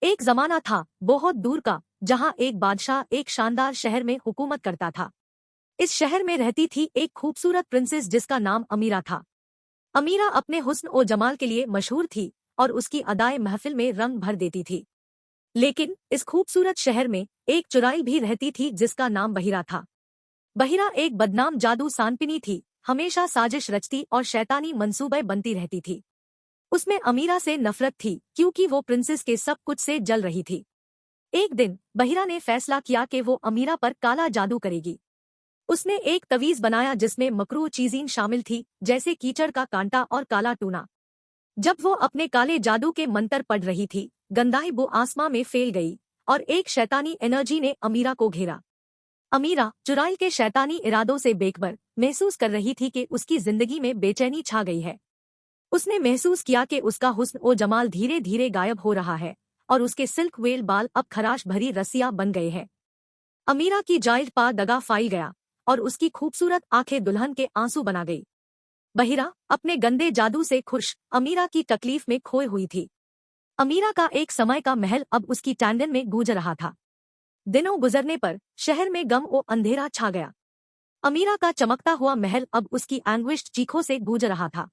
एक जमाना था बहुत दूर का, जहाँ एक बादशाह एक शानदार शहर में हुकूमत करता था। इस शहर में रहती थी एक खूबसूरत प्रिंसेस जिसका नाम अमीरा था। अमीरा अपने हुस्न और जमाल के लिए मशहूर थी और उसकी अदाएं महफिल में रंग भर देती थी। लेकिन इस खूबसूरत शहर में एक चुड़ैल भी रहती थी जिसका नाम बहिरा था। बहिरा एक बदनाम जादू सांपिनी थी, हमेशा साजिश रचती और शैतानी मंसूबे बनती रहती थी। उसमें अमीरा से नफरत थी क्योंकि वो प्रिंसेस के सब कुछ से जल रही थी। एक दिन बहिरा ने फैसला किया कि वो अमीरा पर काला जादू करेगी। उसने एक तवीज बनाया जिसमें मकरूह चीज़ें शामिल थी, जैसे कीचड़ का कांटा और काला टूना। जब वो अपने काले जादू के मंत्र पढ़ रही थी, गंधाई वो आसमां में फैल गई और एक शैतानी एनर्जी ने अमीरा को घेरा। अमीरा चुड़ैल के शैतानी इरादों से बेखबर महसूस कर रही थी कि उसकी जिंदगी में बेचैनी छा गई है। उसने महसूस किया कि उसका हुस्न और जमाल धीरे धीरे गायब हो रहा है और उसके सिल्क वेल बाल अब खराश भरी रस्सियां बन गए हैं। अमीरा की जाइल्ड पा दगा फाइल गया और उसकी खूबसूरत आंखें दुल्हन के आंसू बना गई। बहिरा अपने गंदे जादू से खुश अमीरा की तकलीफ में खोए हुई थी। अमीरा का एक समय का महल अब उसकी टैंडन में गूंज रहा था। दिनों गुजरने पर शहर में गम और अंधेरा छा गया। अमीरा का चमकता हुआ महल अब उसकी एंग्विश्ड चीखों से गूंज रहा था।